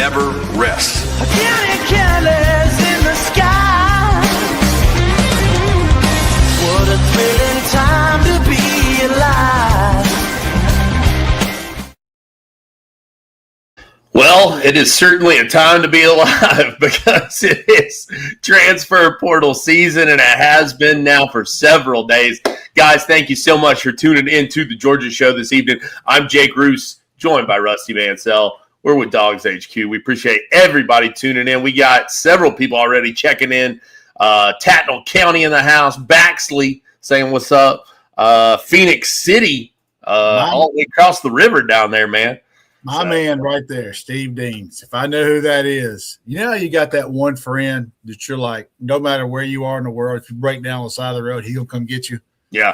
never rests. Counting careless in the sky. What a thrilling time to be alive. Well, it is certainly a time to be alive because it is transfer portal season, and it has been now for several days. Guys, thank you so much for tuning in to the Georgia Show this evening. I'm Jake Roos, joined by Rusty Mansell. We're with DawgsHQ. We appreciate everybody tuning in. We got several people already checking in. Tattnall County in the house. Baxley saying what's up. Phoenix City, all the way across the river down there, man. My man right there, Steve Deans. If I know who that is, you know, you got that one friend that you're like, no matter where you are in the world, if you break down on the side of the road, he'll come get you. Yeah.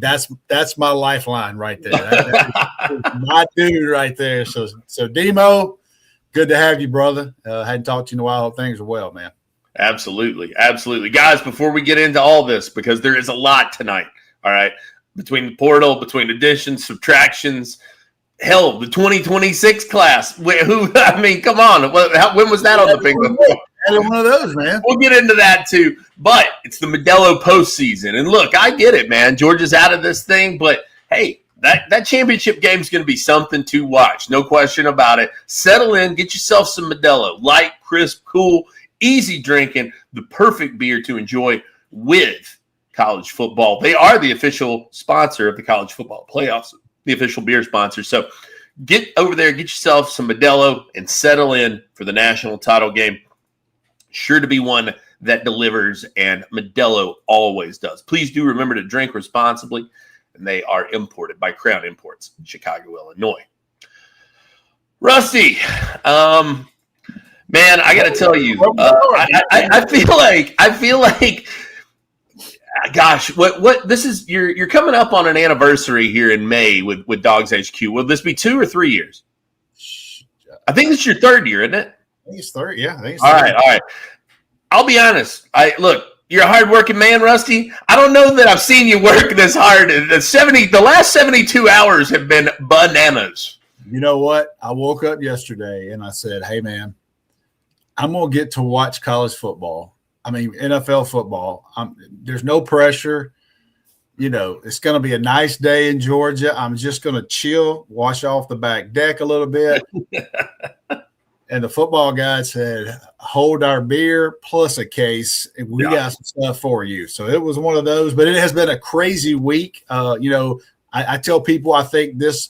That's my lifeline right there. That's my dude right there. So Demo, good to have you, brother. Hadn't talked to you in a while. Hope things are well, man. Absolutely. Absolutely. Guys, before we get into all this, because there is a lot tonight, all right, between the portal, between additions, subtractions, hell, the 2026 class. Come on. When was that on the bingo? One of those, man. We'll get into that too. But it's the Modelo postseason. And look, I get it, man. Georgia's out of this thing. But, hey, that championship game is going to be something to watch. No question about it. Settle in. Get yourself some Modelo. Light, crisp, cool, easy drinking. The perfect beer to enjoy with college football. They are the official sponsor of the college football playoffs. The official beer sponsor. So get over there, get yourself some Modelo, and settle in for the national title game. Sure to be one that delivers, and Modelo always does. Please do remember to drink responsibly, and they are imported by Crown Imports, Chicago, Illinois. Rusty, man, I got to tell you, I feel like. Gosh, what this is? You're coming up on an anniversary here in May with DawgsHQ. Will this be 2 or 3 years? I think it's your third year, isn't it? I think it's third. Yeah, I think it's all third. right, all right. I'll be honest. Look, you're a hardworking man, Rusty. I don't know that I've seen you work this hard. The last 72 hours have been bananas. You know what? I woke up yesterday and I said, "Hey, man, I'm gonna get to watch college football. I mean, NFL football. There's no pressure. You know, it's going to be a nice day in Georgia. I'm just going to chill, wash off the back deck a little bit." And the football guy said, "Hold our beer plus a case. And we got some stuff for you." So it was one of those, but it has been a crazy week. You know, I tell people I think this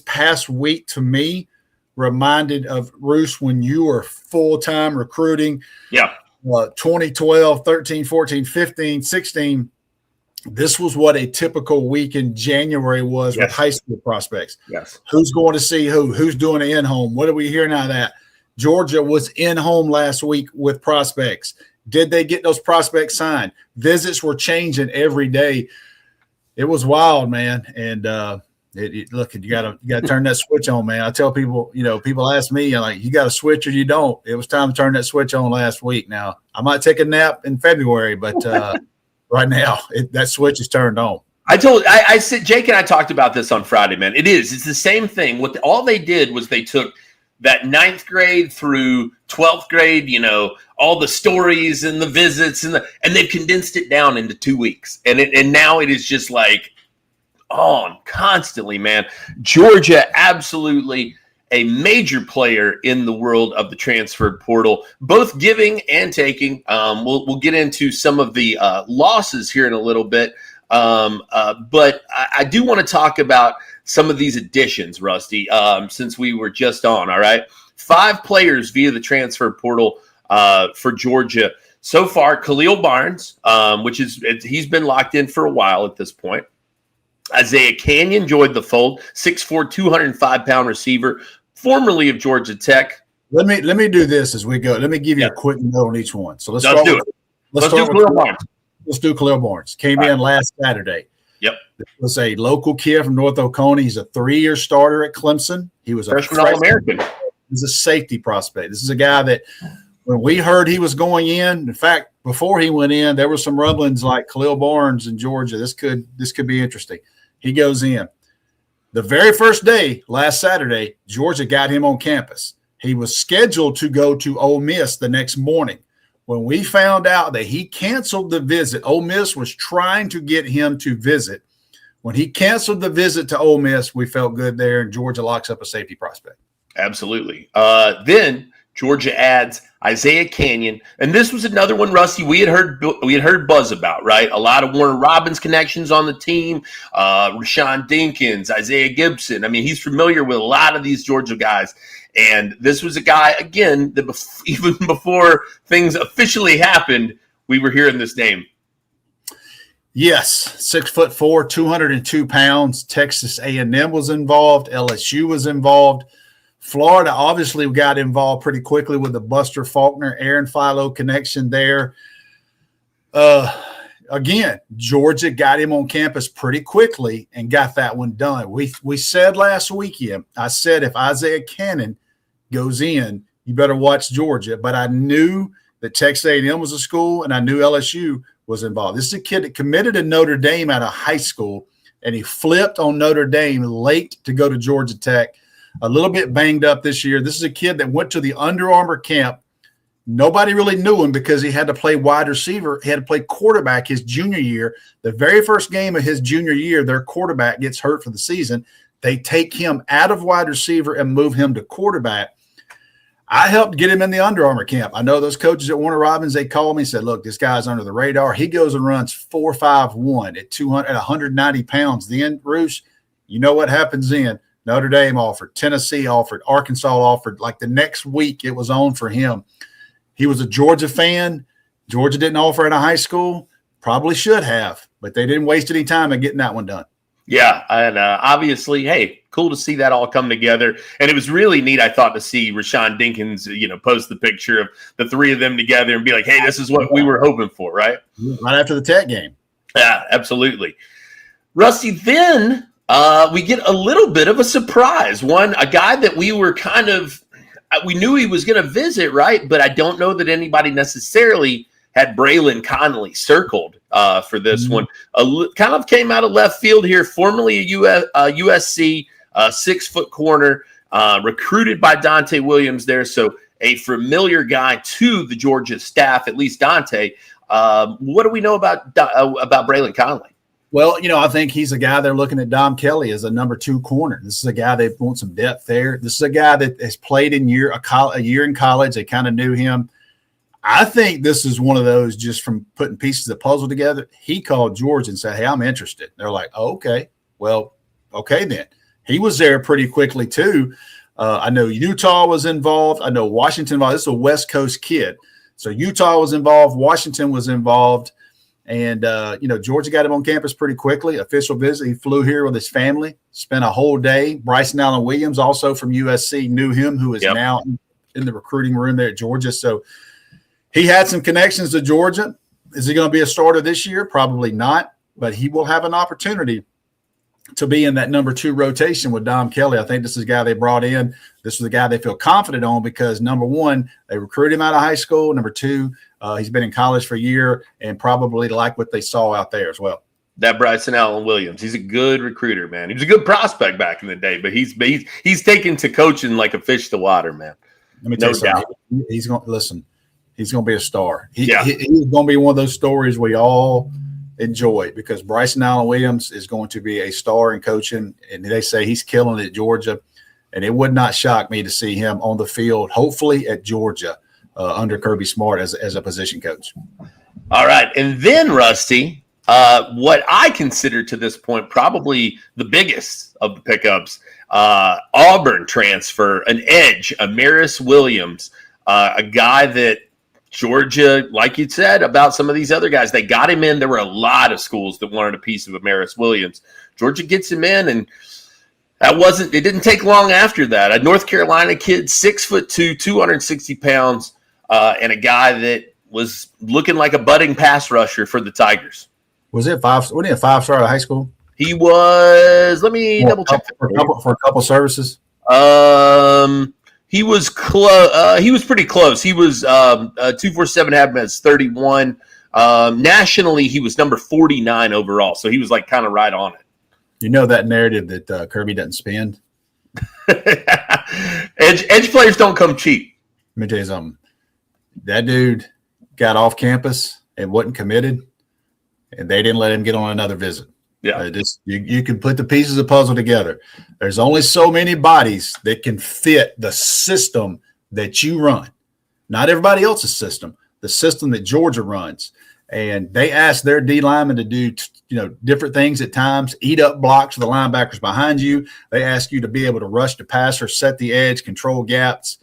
past week to me reminded of Roos when you were full-time recruiting. Yeah. 2012, 13, 14, 15, 16, this was what a typical week in January was with high school prospects. Yes. Who's going to see who? Who's doing an in-home? What are we hearing out of that? Georgia was in-home last week with prospects. Did they get those prospects signed? Visits were changing every day. It was wild, man. And look, you gotta turn that switch on, man. I tell people, you know, people ask me, like, you got a switch or you don't. It was time to turn that switch on last week. Now, I might take a nap in February, but right now, that switch is turned on. I said, Jake and I talked about this on Friday, man. It's the same thing. All they did was they took that 9th grade through 12th grade, you know, all the stories and the visits and they've condensed it down into 2 weeks. And now it is just like on constantly, man. Georgia, absolutely a major player in the world of the transfer portal, both giving and taking. We'll get into some of the losses here in a little bit. But I do want to talk about some of these additions, Rusty, since we were just on, all right? 5 players via the transfer portal for Georgia. So far, Khalil Barnes, he's been locked in for a while at this point. Isaiah Canyon joined the fold, 6'4", 205-pound receiver, formerly of Georgia Tech. Let me do this as we go. Let me give you a quick note on each one. So let's do Khalil Barnes. Let's do Khalil Barnes. Came in last Saturday. Yep. This was a local kid from North Oconee. He's a 3-year starter at Clemson. He was a freshman All-American. He's a safety prospect. This is a guy that when we heard he was going in fact, before he went in, there were some rumblings like Khalil Barnes in Georgia. This could be interesting. He goes in. The very first day, last Saturday, Georgia got him on campus. He was scheduled to go to Ole Miss the next morning. When we found out that he canceled the visit, Ole Miss was trying to get him to visit. When he canceled the visit to Ole Miss, we felt good there, and Georgia locks up a safety prospect. Absolutely. Then Georgia adds Isaiah Canyon, and this was another one, Rusty, we had heard buzz about, right? A lot of Warner Robins connections on the team, Rashawn Dinkins, Isaiah Gibson. I mean, he's familiar with a lot of these Georgia guys. And this was a guy, again, that even before things officially happened, we were hearing this name. Yes, 6'4", 202 pounds. Texas A&M was involved. LSU was involved. Florida obviously got involved pretty quickly with the Buster Faulkner, Aaron Philo connection there. Again, Georgia got him on campus pretty quickly and got that one done. We said last weekend, I said if Isaiah Cannon goes in, you better watch Georgia. But I knew that Texas A&M was a school, and I knew LSU was involved. This is a kid that committed to Notre Dame out of high school, and he flipped on Notre Dame late to go to Georgia Tech. A little bit banged up this year. This is a kid that went to the Under Armour camp. Nobody really knew him because he had to play wide receiver. He had to play quarterback his junior year. The very first game of his junior year, their quarterback gets hurt for the season. They take him out of wide receiver and move him to quarterback. I helped get him in the Under Armour camp. I know those coaches at Warner Robins, they called me and said, look, this guy's under the radar. He goes and runs 4.51 at 190 pounds. Then, Roosh, you know what happens then. Notre Dame offered, Tennessee offered, Arkansas offered. Like the next week, it was on for him. He was a Georgia fan. Georgia didn't offer at a high school. Probably should have, but they didn't waste any time in getting that one done. Yeah, and obviously, hey, cool to see that all come together. And it was really neat, I thought, to see Rashawn Dinkins, post the picture of the three of them together and be like, hey, this is what we were hoping for, right? Right after the Tech game. Yeah, absolutely. Rusty, then we get a little bit of a surprise. A guy that we were we knew he was going to visit, right? But I don't know that anybody necessarily had Braylon Connolly circled for this one. Kind of came out of left field here, formerly a USC 6-foot corner, recruited by Dante Williams there. So a familiar guy to the Georgia staff, at least Dante. What do we know about Braylon Connolly? Well, I think he's a guy they're looking at Dom Kelly as a number 2 corner. This is a guy they want some depth there. This is a guy that has played a year in college. They kind of knew him. I think this is one of those just from putting pieces of the puzzle together. He called Georgia and said, hey, I'm interested. They're like, oh, okay. Well, okay then. He was there pretty quickly too. I know Utah was involved. I know Washington involved. This is a West Coast kid. So Utah was involved. Washington was involved. And, Georgia got him on campus pretty quickly. Official visit. He flew here with his family, spent a whole day. Bryson Allen Williams, also from USC, knew him, who is now in the recruiting room there at Georgia. So he had some connections to Georgia. Is he going to be a starter this year? Probably not, but he will have an opportunity to be in that number 2 rotation with Dom Kelly. I think this is a guy they brought in. This is a guy they feel confident on because, number 1, they recruited him out of high school. Number 2, he's been in college for a year and probably like what they saw out there as well. That Bryson Allen Williams, he's a good recruiter, man. He was a good prospect back in the day, but he's taken to coaching like a fish to water, man. Let me tell you something. He's going to listen. He's going to be a star. He's going to be one of those stories we all enjoy because Bryson Allen Williams is going to be a star in coaching, and they say he's killing it at Georgia, and it would not shock me to see him on the field, hopefully at Georgia, under Kirby Smart as a position coach. All right, and then, Rusty, what I consider to this point probably the biggest of the pickups, Auburn transfer, an edge, Amaris Williams, a guy that Georgia, like you said about some of these other guys, they got him in. There were a lot of schools that wanted a piece of Amaris Williams. Georgia gets him in, and it didn't take long after that. A North Carolina kid, 6'2", 260 pounds, and a guy that was looking like a budding pass rusher for the Tigers. Wasn't he a 5-star out of high school? He was. Let me double check for a couple services. He was close. He was pretty close. He was 247 had him as 31. Nationally, he was number 49 overall. So he was like kind of right on it. You know that narrative that Kirby doesn't spend? edge players don't come cheap. Let me tell you something. That dude got off campus and wasn't committed, and they didn't let him get on another visit. Yeah. You can put the pieces of the puzzle together. There's only so many bodies that can fit the system that you run. Not everybody else's system, the system that Georgia runs. And they ask their D linemen to do, different things at times, eat up blocks for the linebackers behind you. They ask you to be able to rush the passer, set the edge, control gaps.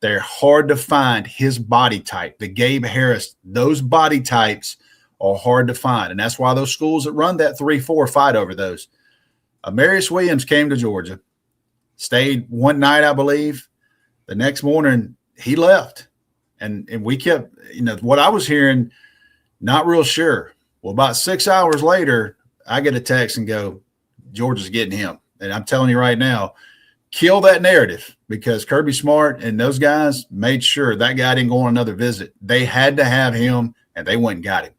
They're hard to find. His body type, the Gabe Harris, those body types are hard to find. And that's why those schools that run that 3-4 fight over those. Amarius Williams came to Georgia, stayed one night, I believe. The next morning, he left. And we kept, what I was hearing, not real sure. Well, about 6 hours later, I get a text and go, Georgia's getting him. And I'm telling you right now, kill that narrative, because Kirby Smart and those guys made sure that guy didn't go on another visit. They had to have him, and they went and got him.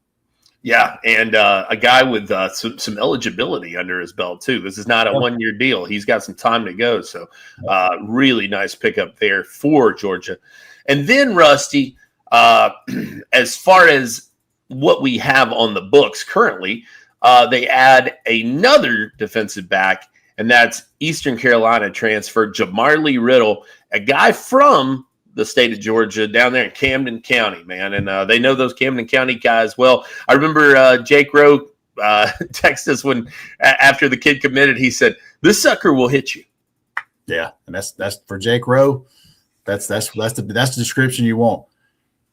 Yeah, and a guy with some eligibility under his belt, too. This is not a one-year deal. He's got some time to go. So really nice pickup there for Georgia. And then, Rusty, as far as what we have on the books currently, they add another defensive back, and that's Eastern Carolina transfer Jamarlee Riddle, a guy from the state of Georgia down there in Camden County, man. And they know those Camden County guys well. I remember Jake Rowe texted us when after the kid committed, he said, "This sucker will hit you." Yeah, and that's for Jake Rowe. That's the description you want.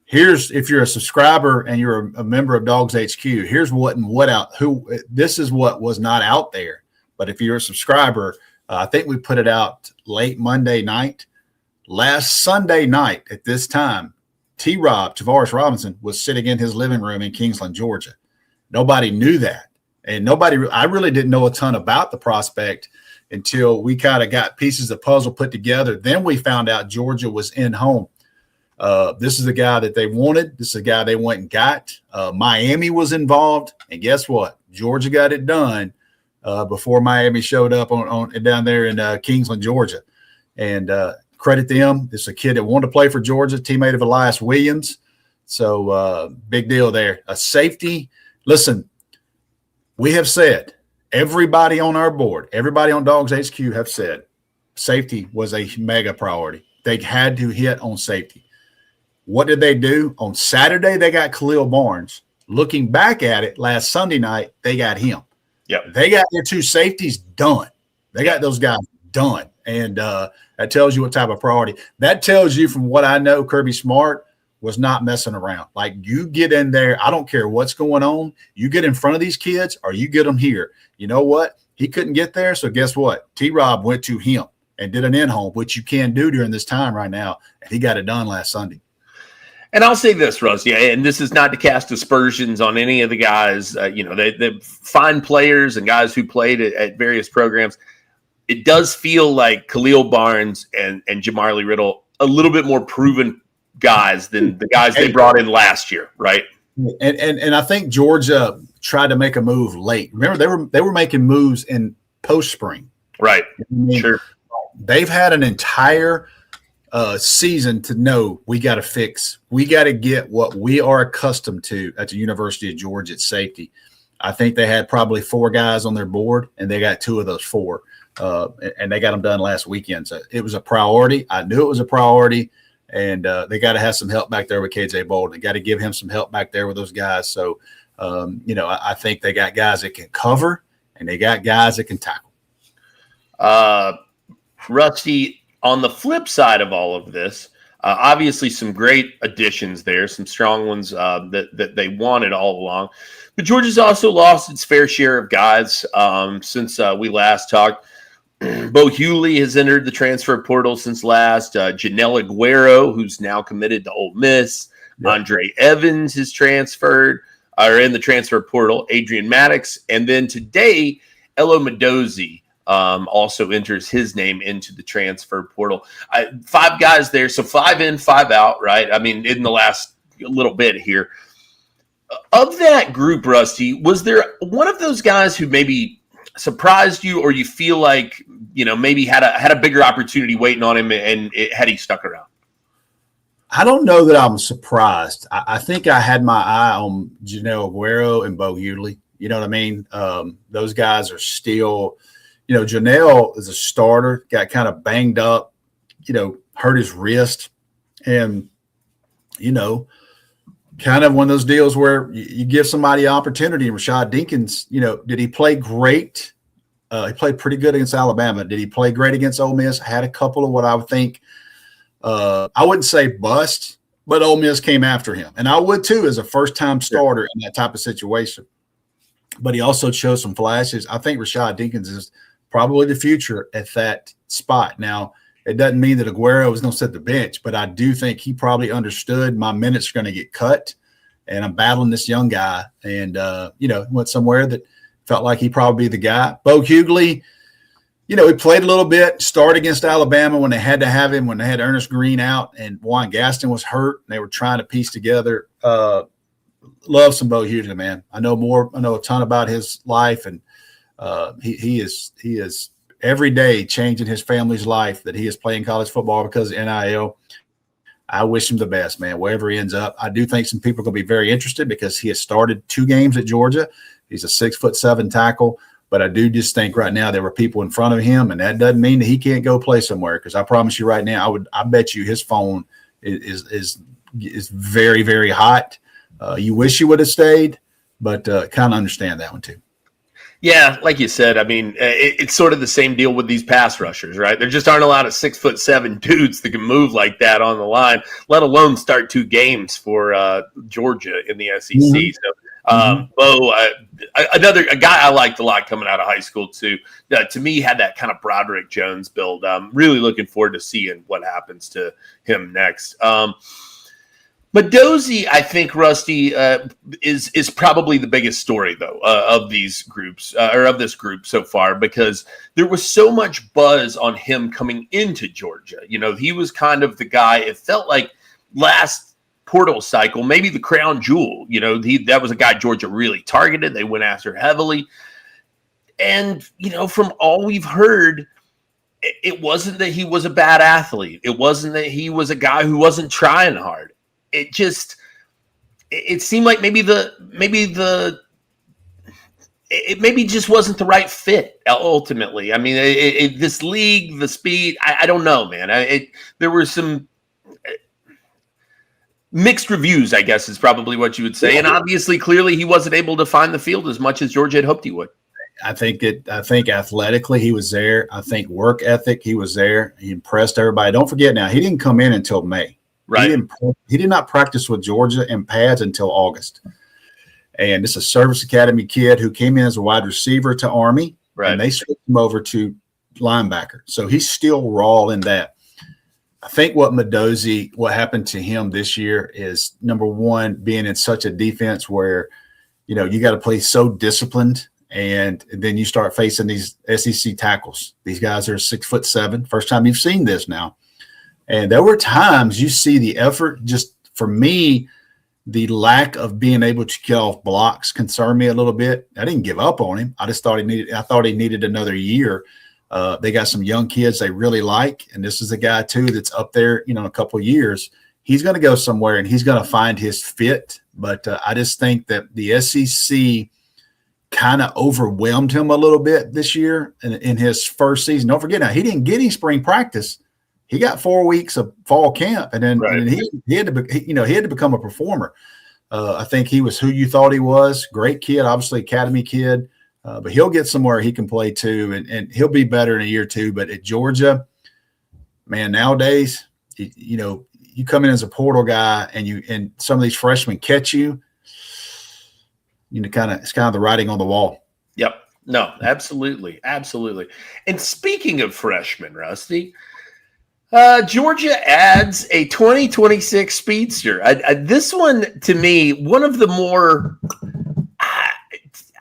Here's, if you're a subscriber and you're a member of DawgsHQ, here's what and what out. This is what was not out there. But if you're a subscriber, I think we put it out late Monday night. Last Sunday night at this time, T-Rob, Tavares Robinson, was sitting in his living room in Kingsland, Georgia. Nobody knew that. And I really didn't know a ton about the prospect until we kind of got pieces of puzzle put together. Then we found out Georgia was in home. This is the guy that they wanted. This is the guy they went and got. Miami was involved. And guess what? Georgia got it done before Miami showed up on down there in Kingsland, Georgia. And credit them. This is a kid that wanted to play for Georgia, teammate of Elias Williams. So big deal there. A safety. Listen, we have said, everybody on our board, everybody on DawgsHQ have said safety was a mega priority. They had to hit on safety. What did they do? On Saturday, they got Khalil Barnes. Looking back at it, last Sunday night, they got him. Yep. They got their two safeties done. They got those guys done. And that tells you what type of priority. That tells you, from what I know, Kirby Smart was not messing around. Like, you get in there, I don't care what's going on. You get in front of these kids or you get them here. You know what? He couldn't get there, so guess what? T-Rob went to him and did an in-home, which you can do during this time right now, and he got it done last Sunday. And I'll say this, Rusty, and this is not to cast aspersions on any of the guys. They fine players and guys who played at various programs. It does feel like Khalil Barnes and Jamarlee Riddle a little bit more proven guys than the guys they brought in last year, right? And I think Georgia tried to make a move late. Remember, they were making moves in post-spring. Right. Sure. They've had an entire season to know we got to fix. We got to get what we are accustomed to at the University of Georgia at safety. I think they had probably 4 guys on their board, and they got 2 of those 4. And they got them done last weekend. So it was a priority. I knew it was a priority. And they got to have some help back there with KJ Bolden. They got to give him some help back there with those guys. So, I think they got guys that can cover, and they got guys that can tackle. Rusty, on the flip side of all of this, obviously some great additions there, some strong ones that they wanted all along. But Georgia's also lost its fair share of guys since we last talked. Bo Hewley has entered the transfer portal since last. Janelle Aguero, who's now committed to Ole Miss. Yep. Andre Evans has transferred, or in the transfer portal. Adrian Maddox. And then today, Elo Mendozi also enters his name into the transfer portal. 5 guys there, so 5 in, 5 out, right? I mean, in the last little bit here. Of that group, Rusty, was there one of those guys who maybe surprised you, or you feel like maybe had a bigger opportunity waiting on him, and had he stuck around? I don't know that I'm surprised. I think I had my eye on Janelle Aguero and Bo Hughley. You know what I mean? Those guys are still, Janelle is a starter, got kind of banged up, hurt his wrist. And, kind of one of those deals where you give somebody an opportunity. And Rashad Dinkins, did he play great? He played pretty good against Alabama. Did he play great against Ole Miss? Had a couple of what I would think, I wouldn't say bust, but Ole Miss came after him. And I would too as a first-time starter in that type of situation. But he also showed some flashes. I think Rashad Dinkins is probably the future at that spot. Now, it doesn't mean that Aguero is going to sit the bench, but I do think he probably understood my minutes are going to get cut, and I'm battling this young guy. And, went somewhere that felt like he'd probably be the guy. Bo Hughley, he played a little bit, started against Alabama when they had to have him, when they had Ernest Green out and Juan Gaston was hurt, and they were trying to piece together. Love some Bo Hughley, man. I know a ton about his life, and he is every day changing his family's life that he is playing college football because of NIL. I wish him the best, man, wherever he ends up. I do think some people are going to be very interested because he has started 2 games at Georgia. He's a 6'7" tackle, but I do just think right now there were people in front of him, and that doesn't mean that he can't go play somewhere. Because I promise you right now, I bet you his phone is very, very hot. You wish you would have stayed, but kind of understand that one too. Yeah, like you said, I mean, it's sort of the same deal with these pass rushers, right? There just aren't a lot of 6'7" dudes that can move like that on the line, let alone start 2 games for Georgia in the SEC. Mm-hmm. So, Bo, a guy I liked a lot coming out of high school too. To me, had that kind of Broderick Jones build. I'm really looking forward to seeing what happens to him next. Madozie, I think, Rusty, is probably the biggest story, though, of these groups, or of this group so far, because there was so much buzz on him coming into Georgia. He was kind of the guy, it felt like last portal cycle, maybe the crown jewel. That was a guy Georgia really targeted. They went after heavily. And, from all we've heard, it wasn't that he was a bad athlete. It wasn't that he was a guy who wasn't trying hard. It seemed like maybe just wasn't the right fit ultimately. I mean, this league, the speed, I don't know, man. There were some mixed reviews, I guess is probably what you would say. And obviously, clearly he wasn't able to find the field as much as Georgia had hoped he would. I think athletically he was there. I think work ethic, he was there. He impressed everybody. Don't forget now, he didn't come in until May. Right. He did not practice with Georgia in pads until August. And this is a service academy kid who came in as a wide receiver to Army, right, and they switched him over to linebacker. So he's still raw in that. I think what happened to him this year is, number one, being in such a defense where, you got to play so disciplined, and then you start facing these SEC tackles. These guys are 6'7". First time you've seen this now. And there were times you see the effort. Just for me, the lack of being able to get off blocks concerned me a little bit. I didn't give up on him. I thought he needed another year. They got some young kids they really like, and this is a guy too that's up there. In a couple of years, he's going to go somewhere and he's going to find his fit. But I just think that the SEC kind of overwhelmed him a little bit this year in his first season. Don't forget now, he didn't get any spring practice. He got 4 weeks of fall camp, and then, right, and he had to become a performer. I think he was who you thought he was. Great kid, obviously academy kid, but he'll get somewhere he can play too, and he'll be better in a year or two. But at Georgia, man, nowadays, you come in as a portal guy, and some of these freshmen catch you. It's kind of the writing on the wall. Yep. No, absolutely, absolutely. And speaking of freshmen, Rusty. Georgia adds a 2026 speedster. This one, to me, one of the more,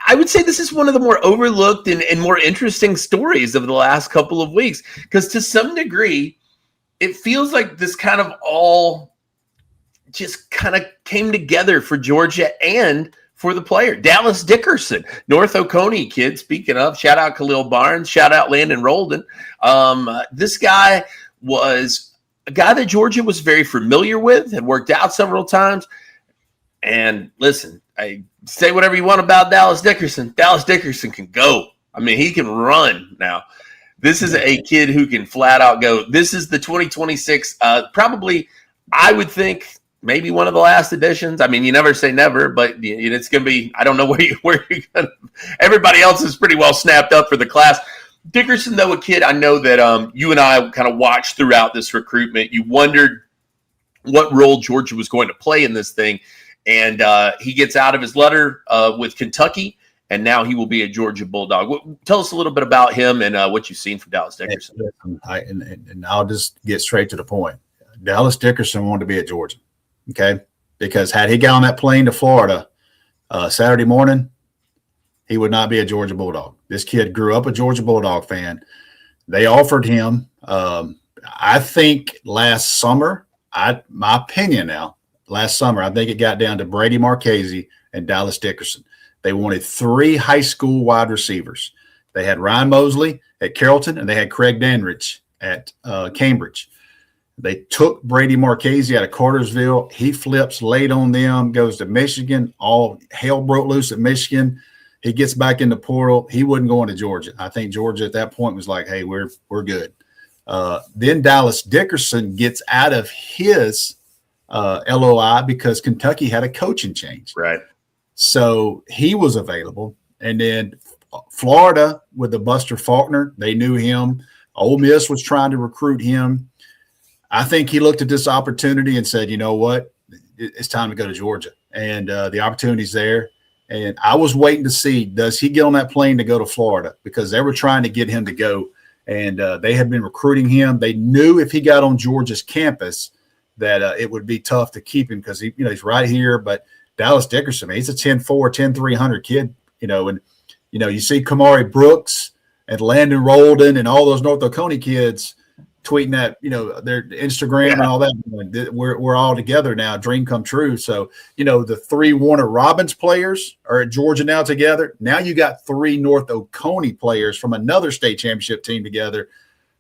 I would say this is one of the more overlooked and more interesting stories of the last couple of weeks. Because to some degree, it feels like this kind of all just kind of came together for Georgia and for the player. Dallas Dickerson, North Oconee kid. Speaking of, shout out Khalil Barnes, shout out Landon Roldan. This guy was a guy that Georgia was very familiar with, had worked out several times. And listen, I say whatever you want about Dallas Dickerson. Dallas Dickerson can go. I mean, he can run now. This is a kid who can flat out go. This is the 2026, probably, I would think, maybe one of the last editions. I mean, you never say never, but it's going to be, I don't know where you're going to, everybody else is pretty well snapped up for the class. Dickerson, though, a kid I know that you and I kind of watched throughout this recruitment. You wondered what role Georgia was going to play in this thing. And he gets out of his letter with Kentucky, and now he will be a Georgia Bulldog. Tell us a little bit about him and what you've seen from Dallas Dickerson. And I'll just get straight to the point. Dallas Dickerson wanted to be at Georgia, okay? Because had he got on that plane to Florida Saturday morning, he would not be a Georgia Bulldog. This kid grew up a Georgia Bulldog fan. They offered him, I think last summer, my opinion now, last summer, I think it got down to Brady Marchese and Dallas Dickerson. They wanted 3 high school wide receivers. They had Ryan Mosley at Carrollton, and they had Craig Danridge at Cambridge. They took Brady Marchese out of Cartersville. He flips late on them, goes to Michigan. All hell broke loose at Michigan. He gets back in the portal. He wouldn't go into Georgia. I think Georgia at that point was like, hey, we're good. Then Dallas Dickerson gets out of his LOI because Kentucky had a coaching change. Right. So he was available. And then Florida with the Buster Faulkner, they knew him. Ole Miss was trying to recruit him. I think he looked at this opportunity and said, you know what, it's time to go to Georgia. And the opportunity's there. And I was waiting to see, does he get on that plane to go to Florida? Because they were trying to get him to go. And they had been recruiting him. They knew if he got on Georgia's campus that it would be tough to keep him because he's right here. But Dallas Dickerson, man, he's a 10-4, 10-300 kid, and you see Kamari Brooks and Landon Roldan and all those North Oconee kids tweeting that, their Instagram and all that. We're all together now, dream come true. So, the 3 Warner Robins players are at Georgia now together. Now you got 3 North Oconee players from another state championship team together.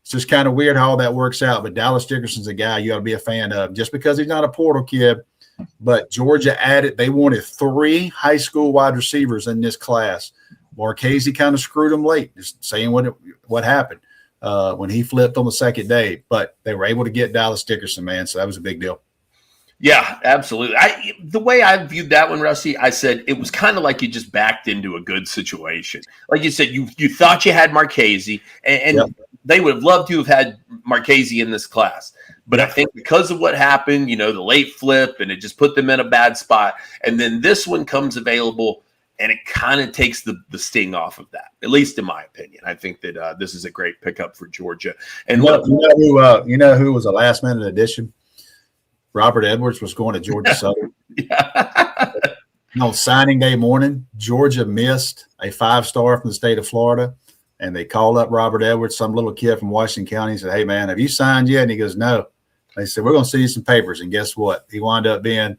It's just kind of weird how all that works out. But Dallas Dickerson's a guy you ought to be a fan of just because he's not a portal kid. But Georgia added, they wanted 3 high school wide receivers in this class. Marchese kind of screwed them late, just saying what happened when he flipped on the second day. But they were able to get Dallas Dickerson, man. So that was a big deal. Yeah, absolutely. The way I viewed that one, Rusty, I said it was kind of like you just backed into a good situation. Like you said, you thought you had Marchese, and they would have loved to have had Marchese in this class. But I think because of what happened, the late flip, and it just put them in a bad spot. And then this one comes available, and it kind of takes the sting off of that, at least in my opinion. I think that this is a great pickup for Georgia. And you know who was a last-minute addition? Robert Edwards was going to Georgia Southern. On signing day morning, Georgia missed a 5-star from the state of Florida, and they called up Robert Edwards, some little kid from Washington County, and said, hey, man, have you signed yet? And he goes, no. They said, we're going to see you some papers. And guess what? He wound up being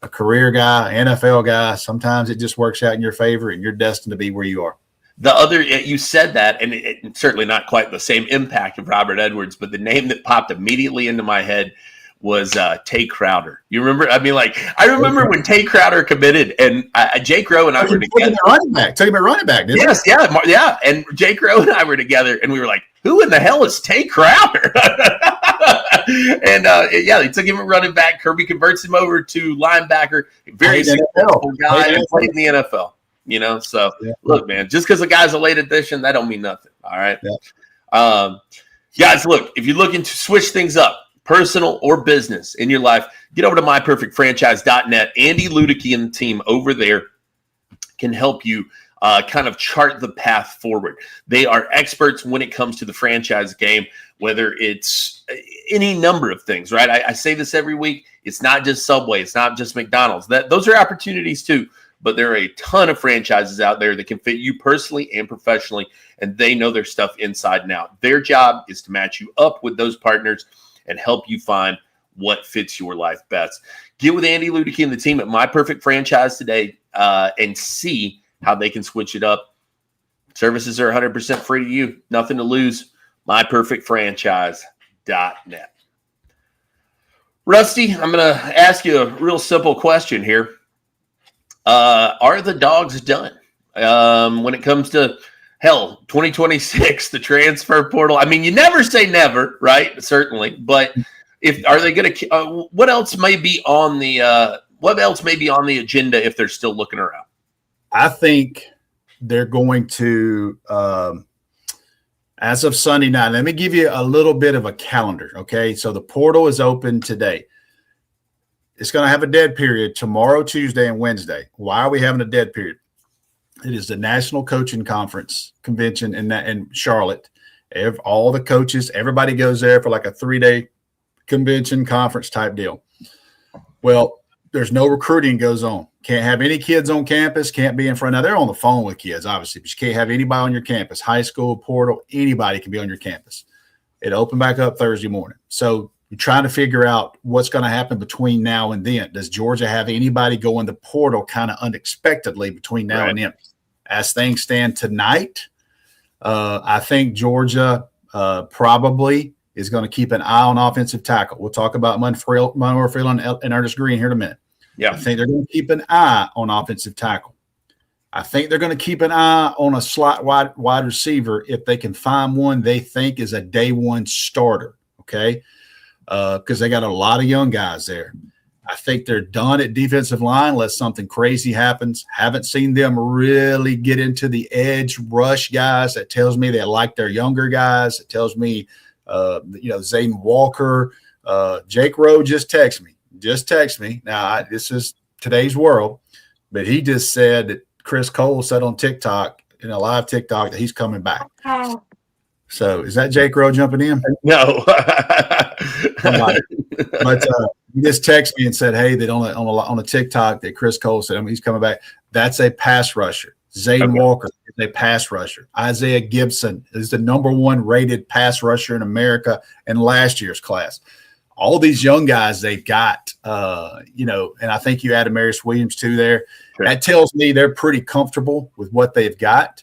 a career guy, NFL guy. Sometimes it just works out in your favor, and you're destined to be where you are. The other, you said that, and it's certainly not quite the same impact of Robert Edwards, but the name that popped immediately into my head was Tay Crowder. You remember? I mean, I remember when Tay Crowder committed, and Jake Rowe and I were together. Took him at running back, didn't he? Yes, yeah. And Jake Rowe and I were together, and we were like, who in the hell is Tay Crowder? And they took him at running back. Kirby converts him over to linebacker. Very successful guy and played in the NFL. So look, man, just because a guy's a late addition, that don't mean nothing. All right. Yeah. Guys, look, if you're looking to switch things up, personal or business in your life, get over to myperfectfranchise.net. Andy Ludicky and the team over there can help you kind of chart the path forward. They are experts when it comes to the franchise game, whether it's any number of things, right? I say this every week. It's not just Subway. It's not just McDonald's. Those are opportunities too, but there are a ton of franchises out there that can fit you personally and professionally, and they know their stuff inside and out. Their job is to match you up with those partners and help you find what fits your life best. Get with Andy Ludicky and the team at My Perfect Franchise today. and see how they can switch it up. Services are 100% free to you. Nothing to lose. MyPerfectFranchise.net. Rusty, I'm going to ask you a real simple question here. Are the Dogs done when it comes to, 2026, the transfer portal? I mean, you never say never, right? Certainly. But are they going to what else may be on the agenda if they're still looking around? I think they're going to, as of Sunday night, let me give you a little bit of a calendar, okay? So the portal is open today. It's going to have a dead period tomorrow, Tuesday, and Wednesday. Why are we having a dead period? It is the National Coaching Conference convention in Charlotte. All the coaches, everybody goes there for like a 3-day convention conference type deal. Well, there's no recruiting goes on. Can't have any kids on campus, can't be in front. Now, they're on the phone with kids, obviously, but you can't have anybody on your campus. High school, portal, anybody can be on your campus. It opened back up Thursday morning. So we're trying to figure out what's going to happen between now and then. Does Georgia have anybody go in the portal kind of unexpectedly between now and then? As things stand tonight, I think Georgia probably is going to keep an eye on offensive tackle. We'll talk about Monroe and Ernest Green here in a minute. Yeah, I think they're going to keep an eye on offensive tackle. I think they're going to keep an eye on a slot wide receiver if they can find one they think is a day one starter, okay? Because they got a lot of young guys there. I think they're done at defensive line unless something crazy happens. Haven't seen them really get into the edge rush guys. That tells me they like their younger guys. It tells me, Zayden Walker, Jake Rowe just text me. Now, this is today's world, but he just said that Chris Cole said on TikTok, in a live TikTok, that he's coming back. So is that Jake Rowe jumping in? No. But he just texted me and said, hey, that on a TikTok that Chris Cole said he's coming back. That's a pass rusher. Zayden Walker is a pass rusher. Isaiah Gibson is the #1 rated pass rusher in America in last year's class. All these young guys they've got, and I think you added Marius Williams too there. Sure. That tells me they're pretty comfortable with what they've got.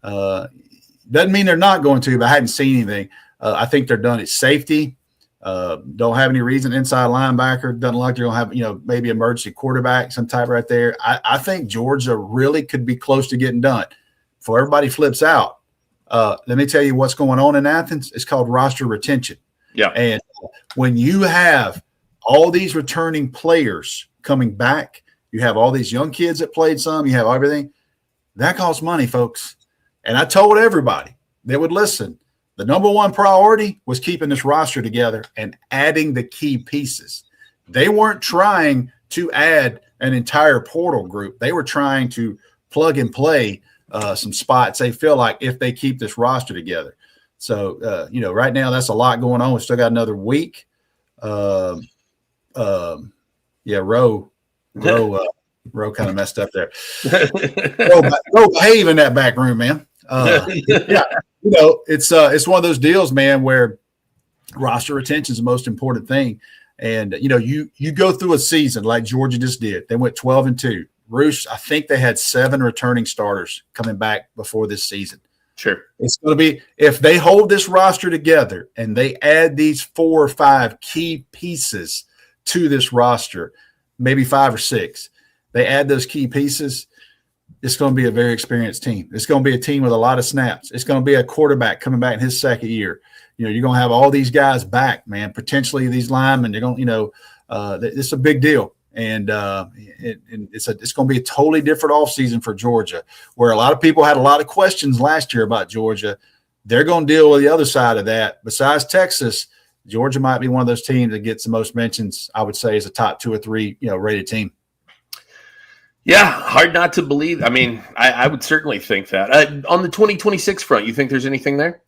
Doesn't mean they're not going to, but I hadn't seen anything. I think they're done at safety. Don't have any reason. Inside linebacker, doesn't look like they're going to have, maybe emergency quarterback, some type right there. I think Georgia really could be close to getting done. Before everybody flips out, let me tell you what's going on in Athens. It's called roster retention. Yeah. And when you have all these returning players coming back, you have all these young kids that played some, you have everything, that costs money, folks. And I told everybody that would listen, the #1 priority was keeping this roster together and adding the key pieces. They weren't trying to add an entire portal group. They were trying to plug and play some spots they feel like if they keep this roster together. So, right now that's a lot going on. We still got another week. Rowe kind of messed up there. Rowe behave in that back room, man. It's one of those deals, man, where roster retention is the most important thing. And, you go through a season like Georgia just did. They went 12-2. Roosh, I think they had 7 returning starters coming back before this season. Sure. It's going to be, if they hold this roster together and they add these 4 or 5 key pieces to this roster, maybe 5 or 6, they add those key pieces, it's going to be a very experienced team. It's going to be a team with a lot of snaps. It's going to be a quarterback coming back in his second year. You're going to have all these guys back, man, potentially these linemen. They're going it's a big deal. And it's going to be a totally different offseason for Georgia, where a lot of people had a lot of questions last year about Georgia. They're going to deal with the other side of that. Besides Texas, Georgia might be one of those teams that gets the most mentions, I would say, as a top 2 or 3, rated team. Yeah, hard not to believe. I mean, I would certainly think that. On the 2026 front, you think there's anything there?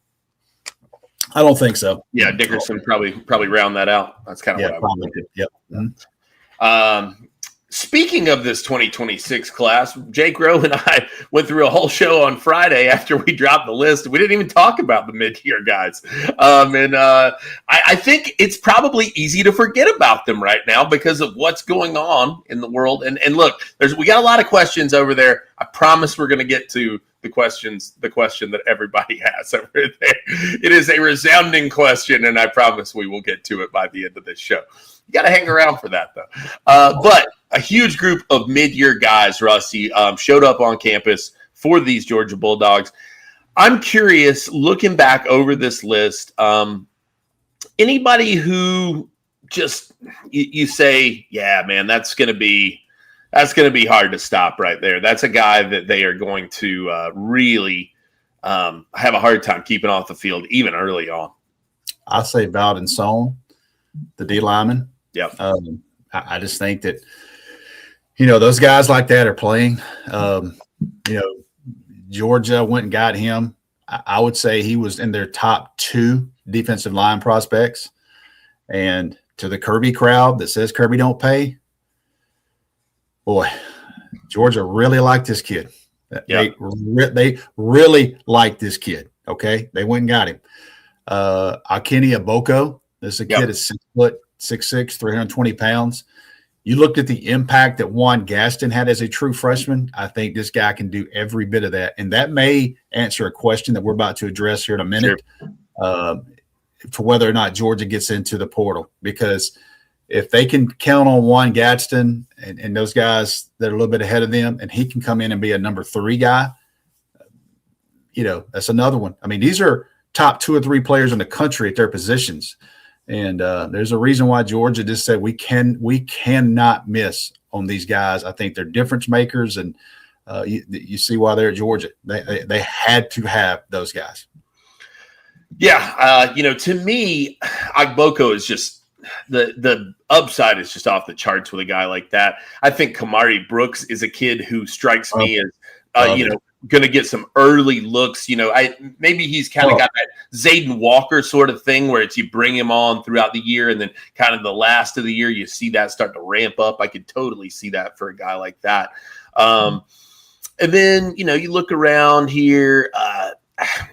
I don't think so. Yeah, Dickerson probably round that out. That's kind of what I would think. Yep. Mm-hmm. Speaking of this 2026 class, Jake Rowe and I went through a whole show on Friday after we dropped the list. We didn't even talk about the mid-year guys. I think it's probably easy to forget about them right now because of what's going on in the world. And look, we got a lot of questions over there. I promise we're going to get to the question that everybody has over there. It is a resounding question, and I promise we will get to it by the end of this show. You got to hang around for that, though. But a huge group of mid-year guys, Rusty, showed up on campus for these Georgia Bulldogs. I'm curious, looking back over this list, anybody who just you say, yeah, man, that's going to be hard to stop right there. That's a guy that they are going to really have a hard time keeping off the field even early on. I say Bowden Sohn, the D lineman. Yeah. I just think that, those guys like that are playing. Georgia went and got him. I would say he was in their top 2 defensive line prospects. And to the Kirby crowd that says Kirby don't pay, boy, Georgia really liked this kid. Yeah. They really liked this kid. Okay. They went and got him. Akini Aboko. This is a kid that's 6'6", 320 pounds. You looked at the impact that Juan Gaston had as a true freshman. I think this guy can do every bit of that. And that may answer a question that we're about to address here in a minute, for whether or not Georgia gets into the portal. Because if they can count on Juan Gaston and those guys that are a little bit ahead of them, and he can come in and be a number 3 guy, that's another one. I mean, these are top 2 or 3 players in the country at their positions. And there's a reason why Georgia just said we cannot miss on these guys. I think they're difference makers, and you see why they're at Georgia. They had to have those guys. Yeah, to me, Agboko is just the upside is just off the charts with a guy like that. I think Kamari Brooks is a kid who strikes me as going to get some early looks. Maybe he's kind of got that Zayden Walker sort of thing where it's you bring him on throughout the year, and then kind of the last of the year you see that start to ramp up. I could totally see that for a guy like that. And then you look around here.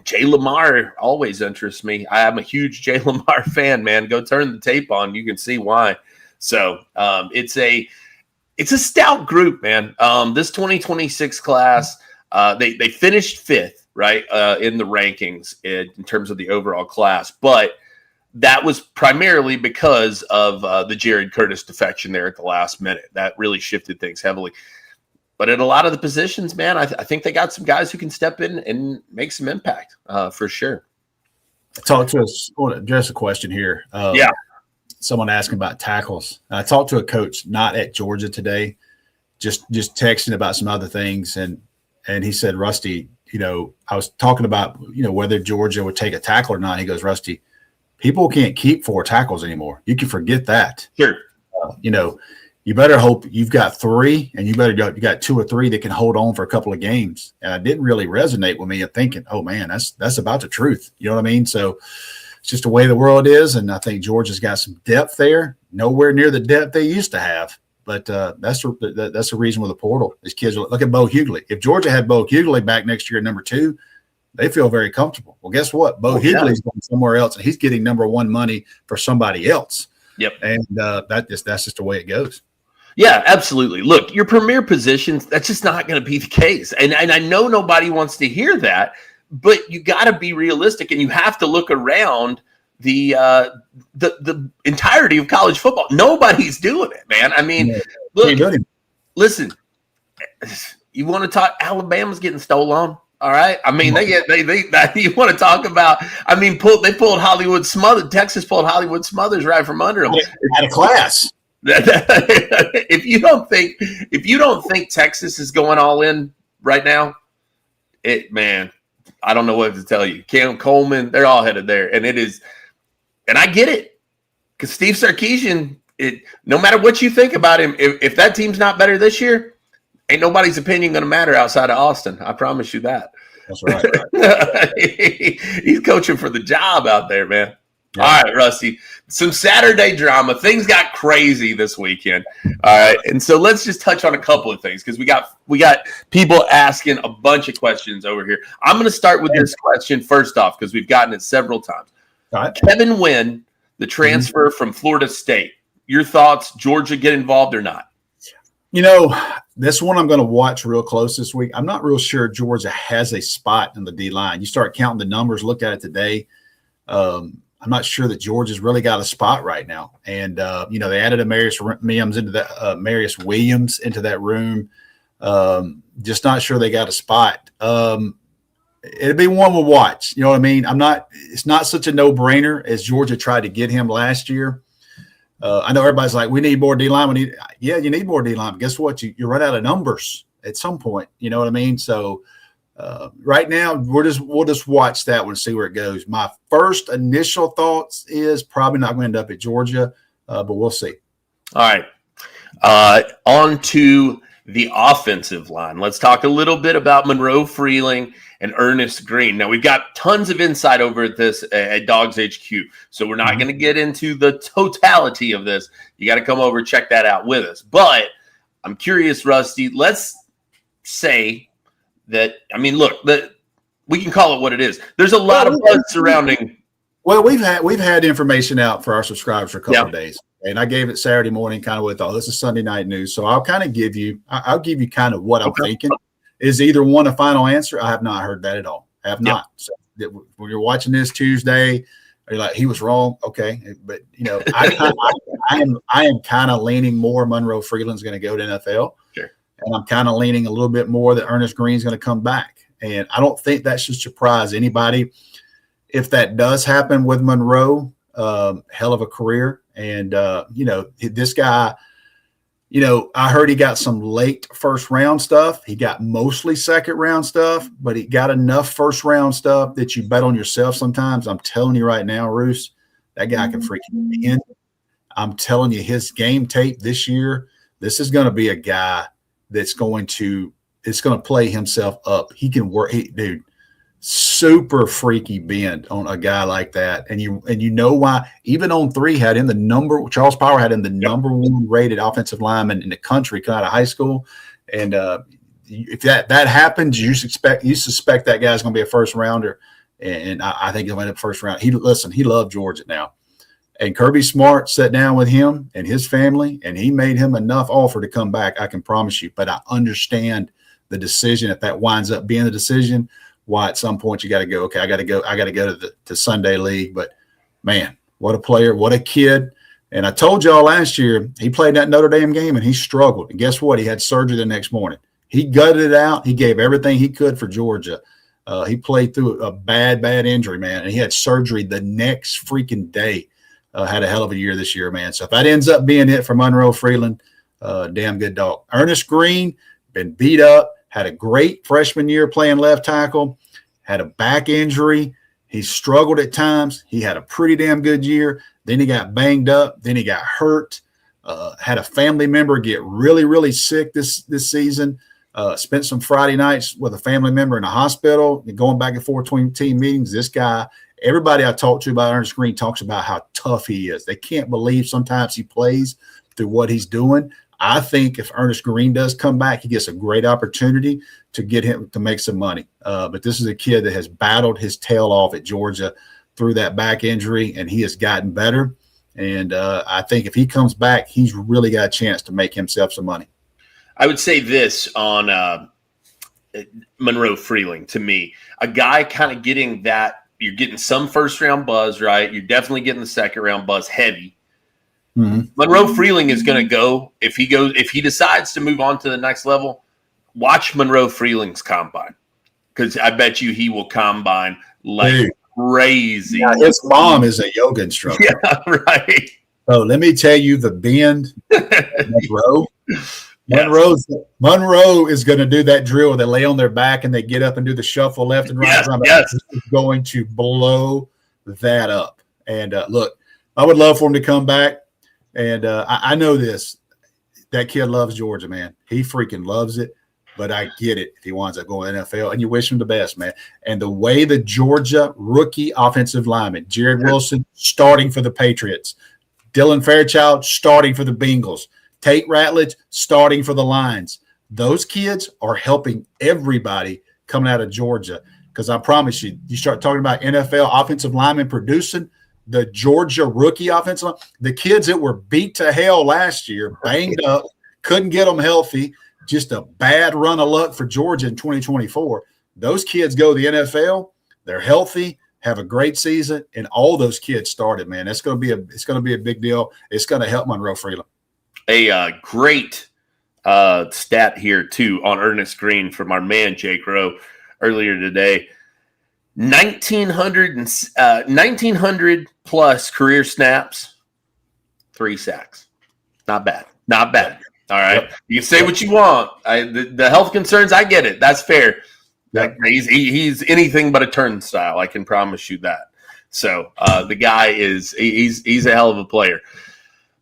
Jay Lamar always interests me. I am a huge Jay Lamar fan, man. Go turn the tape on. You can see why. So it's a stout group, man. This 2026 class, they finished 5th, right, in the rankings in terms of the overall class. But that was primarily because of the Jared Curtis defection there at the last minute. That really shifted things heavily. But at a lot of the positions, man, I think they got some guys who can step in and make some impact for sure. Talk to us. I want to address a question here. Someone asking about tackles. I talked to a coach not at Georgia today, just texting about some other things, and he said, Rusty, I was talking about whether Georgia would take a tackle or not. He goes, Rusty, people can't keep 4 tackles anymore. You can forget that. Sure. You better hope you've got 3, and you got 2 or 3 that can hold on for a couple of games. And it didn't really resonate with me of thinking, oh man, that's about the truth. You know what I mean? So it's just the way the world is. And I think Georgia's got some depth there, nowhere near the depth they used to have. But that's the reason with the portal. These kids look at Bo Hughley. If Georgia had Bo Hughley back next year at number 2, they feel very comfortable. Well, guess what? Bo Hughley's going somewhere else, and he's getting number 1 money for somebody else. Yep. And that's just the way it goes. Yeah, absolutely. Look, your premier positions, that's just not going to be the case. And I know nobody wants to hear that, but you got to be realistic, and you have to look around the entirety of college football. Nobody's doing it, man. I mean, look, listen, you want to talk Alabama's getting stolen on? All right. I mean, you want to talk about, I mean, they pulled Hollywood Smothers. Texas pulled Hollywood Smothers right from under them. Out of class. If you don't think Texas is going all in right now, I don't know what to tell you. Cam Coleman, they're all headed there, and it is, and I get it, because Steve Sarkisian, no matter what you think about him, if that team's not better this year, ain't nobody's opinion going to matter outside of Austin. I promise you that. That's right. He's coaching for the job out there, man. Yeah. All right, Rusty. Some Saturday drama. Things got crazy this weekend. All right, and so let's just touch on a couple of things because we got people asking a bunch of questions over here. I'm going to start with this question first off because we've gotten it several times. All right. Kevin Wynn, the transfer from Florida State. Your thoughts? Georgia get involved or not? This one I'm going to watch real close this week. I'm not real sure Georgia has a spot in the D line. You start counting the numbers. Look at it today. I'm not sure that Georgia's really got a spot right now. And, they added a Marius Williams into that room. Just not sure they got a spot. It'd be one we'll watch. You know what I mean? It's not such a no-brainer as Georgia tried to get him last year. I know everybody's like, we need more D-line. You need more D-line. But guess what? You run out of numbers at some point. You know what I mean? So, right now, we'll just watch that one and see where it goes. My first initial thoughts is probably not going to end up at Georgia, but we'll see. All right. On to the offensive line. Let's talk a little bit about Monroe Freeling and Ernest Green. Now, we've got tons of insight over at this at DawgsHQ, so we're not going to get into the totality of this. You got to come over and check that out with us. But I'm curious, Rusty, let's say that, look, we can call it what it is. There's a lot of buzz surrounding. Well, we've had information out for our subscribers for a couple of days, and I gave it Saturday morning, kind of with, this is Sunday night news. So I'll give you kind of what I'm thinking. Is either one a final answer? I have not heard that at all. I have not. So when you're watching this Tuesday, you're like, he was wrong. Okay, but I am kind of leaning more Monroe Freeland's going to go to NFL. Sure. And I'm kind of leaning a little bit more that Ernest Green's going to come back. And I don't think that should surprise anybody. If that does happen with Monroe, hell of a career. And, this guy, I heard he got some late first round stuff. He got mostly second round stuff, but he got enough first round stuff that you bet on yourself sometimes. I'm telling you right now, Roos, that guy can freaking win. I'm telling you, his game tape this year, this is going to be a guy that's going to play himself up. He can work, dude, super freaky bend on a guy like that. And you know why? Even on 3 had in the number, Charles Power had in the number 1 rated offensive lineman in the country coming out of high school. And if that happens, you suspect that guy's going to be a first rounder. And I think he'll end up first round. He loved Georgia now. And Kirby Smart sat down with him and his family, and he made him enough offer to come back, I can promise you. But I understand the decision. If that winds up being the decision, why at some point you got to go, okay, I got to go to Sunday League. But, man, what a player, what a kid. And I told y'all last year, he played that Notre Dame game, and he struggled. And guess what? He had surgery the next morning. He gutted it out. He gave everything he could for Georgia. He played through a bad injury, man, and he had surgery the next freaking day. Had a hell of a year this year, man. So if that ends up being it for Monroe Freeland, damn good dog. Ernest Green, been beat up, had a great freshman year playing left tackle, had a back injury. He struggled at times. He had a pretty damn good year. Then he got banged up. Then he got hurt. Had a family member get really, really sick this season. Spent some Friday nights with a family member in a hospital, going back and forth between team meetings. This guy, everybody I talk to about Ernest Green talks about how tough he is. They can't believe sometimes he plays through what he's doing. I think if Ernest Green does come back, he gets a great opportunity to get him to make some money. But this is a kid that has battled his tail off at Georgia through that back injury, and he has gotten better. And I think if he comes back, he's really got a chance to make himself some money. I would say this on Monroe Freeling, to me, a guy kind of getting that. You're getting some first round buzz, right? You're definitely getting the second round buzz heavy. Mm-hmm. Monroe Freeling is going to go if he decides to move on to the next level. Watch Monroe Freeling's combine, because I bet you he will combine like crazy. Yeah, his mom is a yoga instructor. Yeah, right. So let me tell you, the bend, Monroe. Monroe is going to do that drill where they lay on their back and they get up and do the shuffle left and right. Yes. This is going to blow that up. And look, I would love for him to come back. And I know this. That kid loves Georgia, man. He freaking loves it. but I get it if he winds up going to the NFL, and you wish him the best, man. And the way the Georgia rookie offensive lineman, Jared Wilson, starting for the Patriots, Dylan Fairchild starting for the Bengals, Tate Ratledge starting for the Lions. Those kids are helping everybody coming out of Georgia, because I promise you, you start talking about NFL offensive linemen producing, the Georgia rookie offensive line, the kids that were beat to hell last year, banged up, couldn't get them healthy, just a bad run of luck for Georgia in 2024. Those kids go to the NFL, they're healthy, have a great season, and all those kids started, man. It's going to be a big deal. It's going to help Monroe Freeland. A great stat here, too, on Ernest Green from our man, Jake Rowe, earlier today. 1,900 plus career snaps, 3 sacks. Not bad. Not bad. All right. Yep. You can say what you want. The health concerns, I get it. That's fair. Yep. He's anything but a turnstile. I can promise you that. So the guy he's a hell of a player.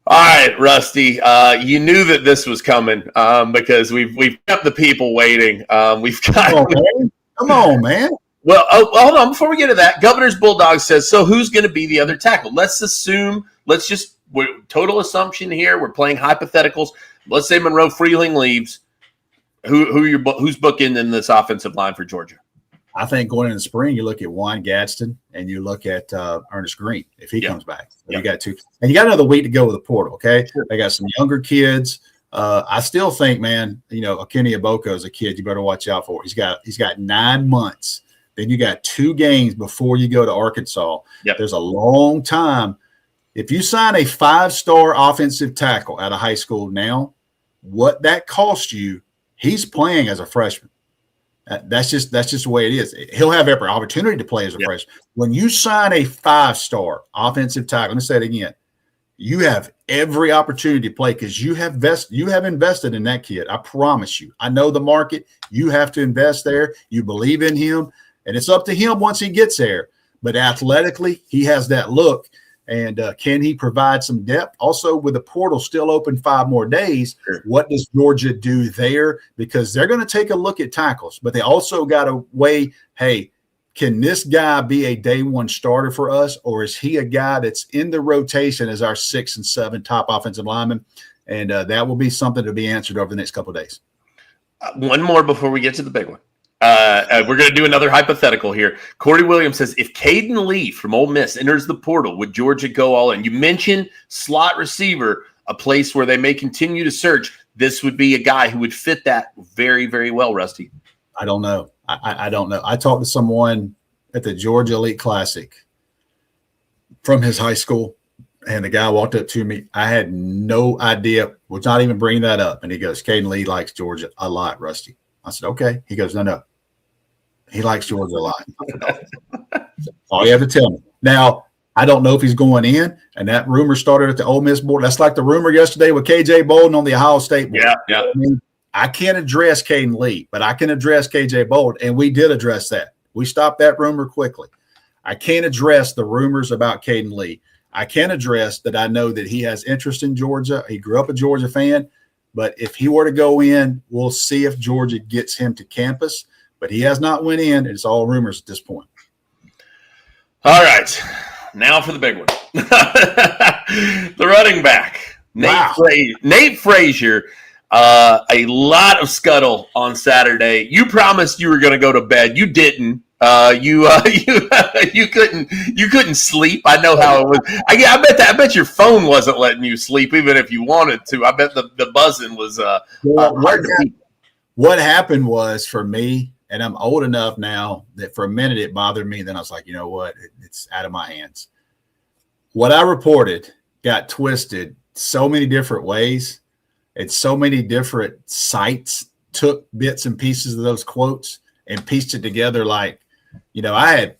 All right, Rusty. You knew that this was coming because we've kept the people waiting. We've got. Come on, man. Well, hold on. Before we get to that, Governor's Bulldogs says, so who's going to be the other tackle? Total assumption here. We're playing hypotheticals. Let's say Monroe Freeling leaves. Who's booking in this offensive line for Georgia? I think going in the spring, you look at Juan Gadsden and you look at Ernest Green if he comes back. You got 2, and you got another week to go with the portal. Okay, sure. They got some younger kids. I still think, man, Kenny Aboko is a kid you better watch out for. He's got 9 months. Then you got 2 games before you go to Arkansas. Yep. There's a long time. If you sign a 5-star offensive tackle out of high school now, what that costs you, he's playing as a freshman. That's just the way it is. He'll have every opportunity to play as a freshman. When you sign a 5-star offensive tackle, let me say it again, you have every opportunity to play because you have invested in that kid. I promise you. I know the market. You have to invest there. You believe in him, and it's up to him once he gets there. But athletically, he has that look. And can he provide some depth? Also, with the portal still open 5 more days, what does Georgia do there? Because they're going to take a look at tackles, but they also got to weigh, hey, can this guy be a day 1 starter for us, or is he a guy that's in the rotation as our 6 and 7 top offensive lineman? And that will be something to be answered over the next couple of days. One more before we get to the big one. We're going to do another hypothetical here. Corey Williams says, if Caden Lee from Ole Miss enters the portal, would Georgia go all in? You mentioned slot receiver, a place where they may continue to search. This would be a guy who would fit that very, very well, Rusty. I don't know. I don't know. I talked to someone at the Georgia Elite Classic from his high school, and the guy walked up to me. I had no idea, was not even bringing that up. And he goes, Caden Lee likes Georgia a lot, Rusty. I said, okay. He goes, no. He likes Georgia a lot. All you have to tell me. Now, I don't know if he's going in, and that rumor started at the Ole Miss board. That's like the rumor yesterday with KJ Bolden on the Ohio State board. Yeah. I can't address Caden Lee, but I can address KJ Bolden, and we did address that. We stopped that rumor quickly. I can't address the rumors about Caden Lee. I can address that I know that he has interest in Georgia. He grew up a Georgia fan. But if he were to go in, we'll see if Georgia gets him to campus. But he has not went in. It's all rumors at this point. All right. Now for the big one. The running back. Nate Frasier. A lot of scuttle on Saturday. You promised you were going to go to bed. You didn't. You couldn't sleep. I know how it was. I bet your phone wasn't letting you sleep, even if you wanted to. I bet the buzzing was hard to keep. What happened was, for me, and I'm old enough now that for a minute it bothered me. Then I was like, you know what? It's out of my hands. What I reported got twisted so many different ways, and so many different sites took bits and pieces of those quotes and pieced it together. Like, I had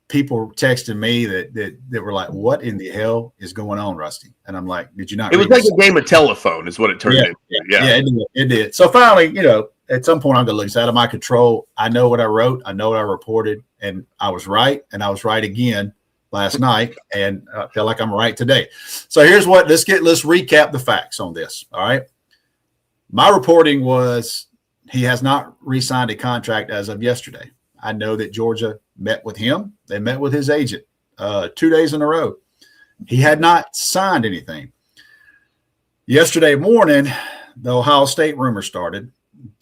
people texting me that were like, what in the hell is going on, Rusty? And I'm like, did you not? It was like a game of telephone is what it turned into. Yeah, it did. So finally, at some point I'm going to look, it's out of my control. I know what I wrote. I know what I reported, and I was right. And I was right again last night, and I feel like I'm right today. So here's let's recap the facts on this. All right. My reporting was he has not re-signed a contract as of yesterday. I know that Georgia met with him. They met with his agent 2 days in a row. He had not signed anything. Yesterday morning, the Ohio State rumor started.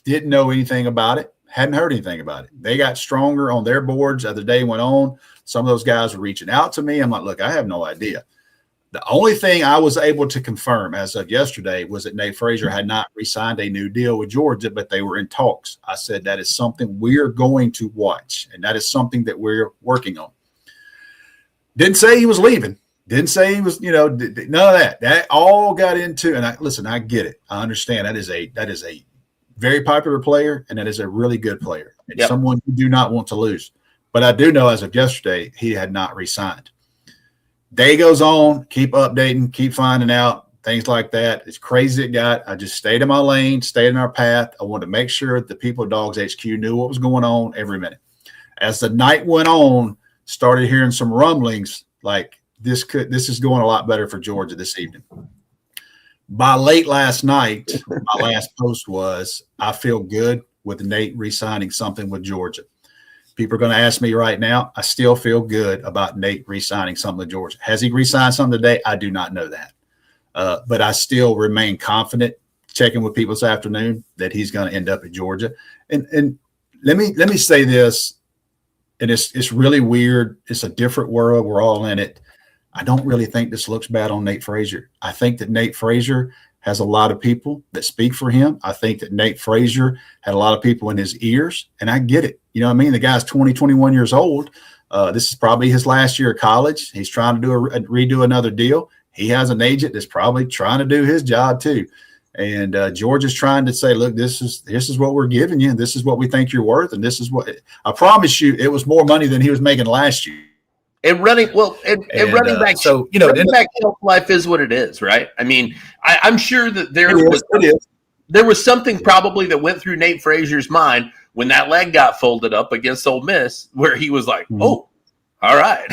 Didn't know anything about it. Hadn't heard anything about it. They got stronger on their boards as the day went on. Some of those guys were reaching out to me. I'm like, look, I have no idea. The only thing I was able to confirm as of yesterday was that Nate Frasier had not re-signed a new deal with Georgia, but they were in talks. I said that is something we're going to watch, and that is something that we're working on. Didn't say he was leaving. Didn't say he was, none of that. That all got into, and I get it. I understand that is a very popular player, and that is a really good player. And someone you do not want to lose. But I do know as of yesterday, he had not re-signed. Day goes on, keep updating, keep finding out, things like that. It's crazy it got. I just stayed in my lane, stayed in our path. I wanted to make sure the people at DawgsHQ knew what was going on every minute. As the night went on, started hearing some rumblings like this is going a lot better for Georgia this evening. By late last night, my last post was, I feel good with Nate re-signing something with Georgia. People are going to ask me right now. I still feel good about Nate re-signing something with Georgia. Has he re-signed something today? I do not know that. But I still remain confident, checking with people this afternoon, that he's going to end up at Georgia. And let me say this, and it's really weird. It's a different world. We're all in it. I don't really think this looks bad on Nate Frasier. I think that Nate Frasier has a lot of people that speak for him. I think that Nate Frasier had a lot of people in his ears, and I get it. You know what I mean? The guy's 20, 21 years old. This is probably his last year of college. He's trying to redo another deal. He has an agent that's probably trying to do his job too. And Georgia's trying to say, look, this is what we're giving you. And this is what we think you're worth. And this is what – I promise you it was more money than he was making last year. And running back, so running back shelf life is what it is, right? I mean, I'm sure that there was something probably that went through Nate Frasier's mind when that leg got folded up against Ole Miss, where he was like, "Oh, all right,"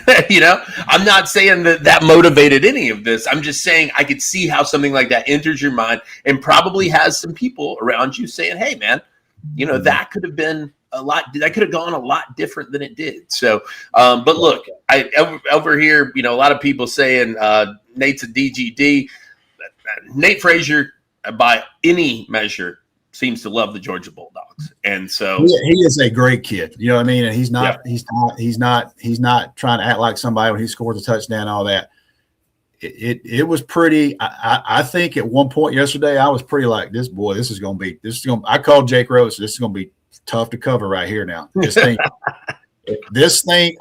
I'm not saying that motivated any of this. I'm just saying I could see how something like that enters your mind and probably has some people around you saying, "Hey, man, that could have been." That could have gone a lot different than it did. So, but look, over here, a lot of people saying Nate's a DGD. Nate Frasier, by any measure, seems to love the Georgia Bulldogs, and so he is a great kid. You know what I mean? And he's not trying to act like somebody when he scores a touchdown. All that. It was pretty. I think at one point yesterday, I was pretty like, this is going to be. I called Jake Rose. This is going to be tough to cover right here now. This thing,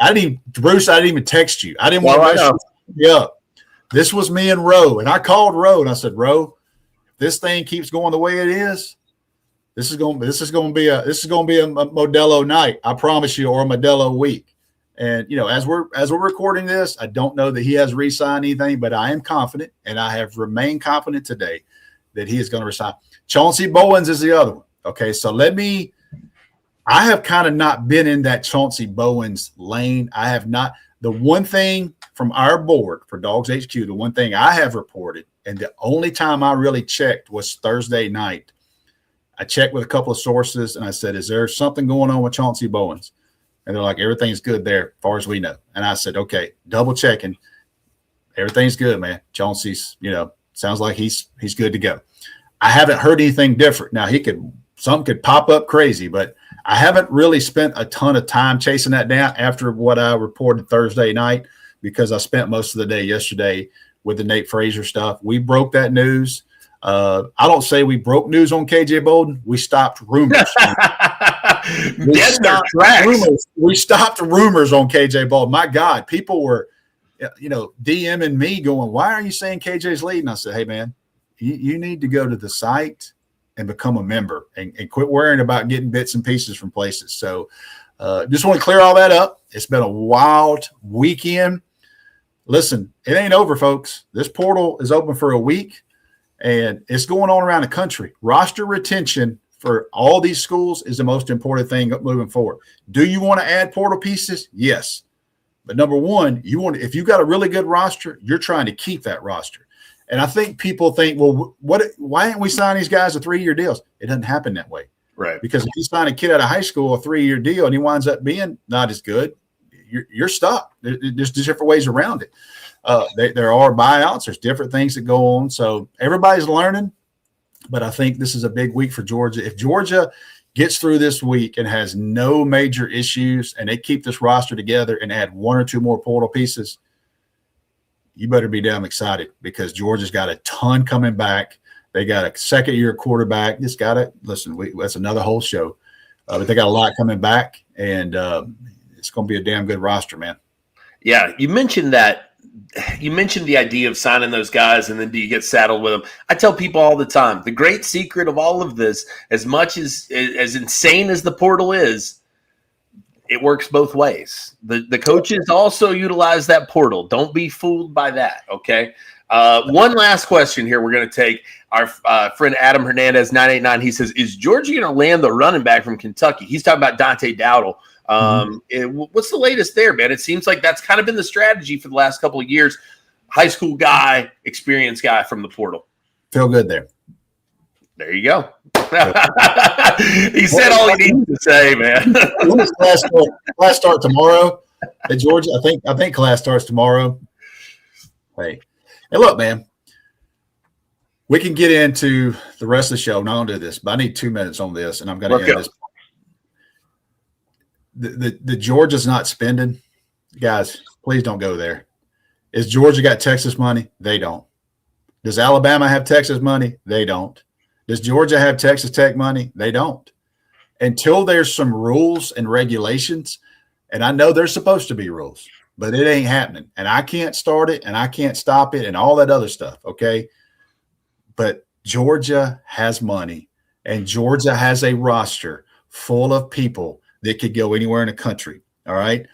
I didn't even text you. I didn't want to mess you up. This was me and Roe, and I called Roe and I said, Roe, if this thing keeps going the way it is, this is going to be a Modelo night. I promise you, or a Modelo week. And as we're recording this, I don't know that he has re-signed anything, but I am confident, and I have remained confident today that he is going to resign. Chauncey Bowens is the other one. Okay, so I have kind of not been in that Chauncey Bowens lane. I have not. The one thing from our board for DawgsHQ, the one thing I have reported, and the only time I really checked was Thursday night. I checked with a couple of sources, and I said, is there something going on with Chauncey Bowens? And they're like, everything's good there as far as we know. And I said, okay, double checking. Everything's good, man. Chauncey's, sounds like he's good to go. I haven't heard anything different. Now, something could pop up crazy, but I haven't really spent a ton of time chasing that down after what I reported Thursday night, because I spent most of the day yesterday with the Nate Frasier stuff. We broke that news. I don't say we broke news on KJ Bolden. We stopped rumors. We stopped rumors on KJ Bolden. My God, people were, DMing me going, why are you saying KJ's leading? I said, hey, man, you need to go to the site and become a member and quit worrying about getting bits and pieces from places. So just want to clear all that up. It's been a wild weekend. Listen, it ain't over, folks. This portal is open for a week, and it's going on around the country. Roster retention for all these schools is the most important thing moving forward. Do you want to add portal pieces? Yes. But number one, if you got a really good roster, you're trying to keep that roster. And I think people think, well, why didn't we sign these guys to 3-year deals? It doesn't happen that way. Right. Because if you sign a kid out of high school, a 3-year deal, and he winds up being not as good, you're stuck. There's different ways around it. There are buyouts. There's different things that go on. So everybody's learning, but I think this is a big week for Georgia. If Georgia gets through this week and has no major issues and they keep this roster together and add 1 or 2 more portal pieces, you better be damn excited because Georgia's got a ton coming back. They got a second-year quarterback. Just got it. Listen, that's another whole show. But they got a lot coming back, and it's going to be a damn good roster, man. Yeah, you mentioned that. You mentioned the idea of signing those guys, and then do you get saddled with them? I tell people all the time, the great secret of all of this, as much as insane as the portal is, it works both ways. The coaches also utilize that portal. Don't be fooled by that, okay? One last question here we're going to take. Our friend Adam Hernandez, 989, he says, is Georgia going to land the running back from Kentucky? He's talking about Dante Dowdle. What's the latest there, man? It seems like that's kind of been the strategy for the last couple of years. High school guy, experienced guy from the portal. Feel good there. There you go. He said all he needs to say, man. When does class start tomorrow at Georgia? I think class starts tomorrow. Hey, look, man. We can get into the rest of the show. I'm not going to do this, but I need 2 minutes on this, and I'm going to end this. The Georgia's not spending. Guys, please don't go there. Is Georgia got Texas money? They don't. Does Alabama have Texas money? They don't. Does Georgia have Texas Tech money? They don't. Until there's some rules and regulations, and I know there's supposed to be rules, but it ain't happening. And I can't start it, and I can't stop it, and all that other stuff, okay? But Georgia has money, and Georgia has a roster full of people that could go anywhere in the country, all right?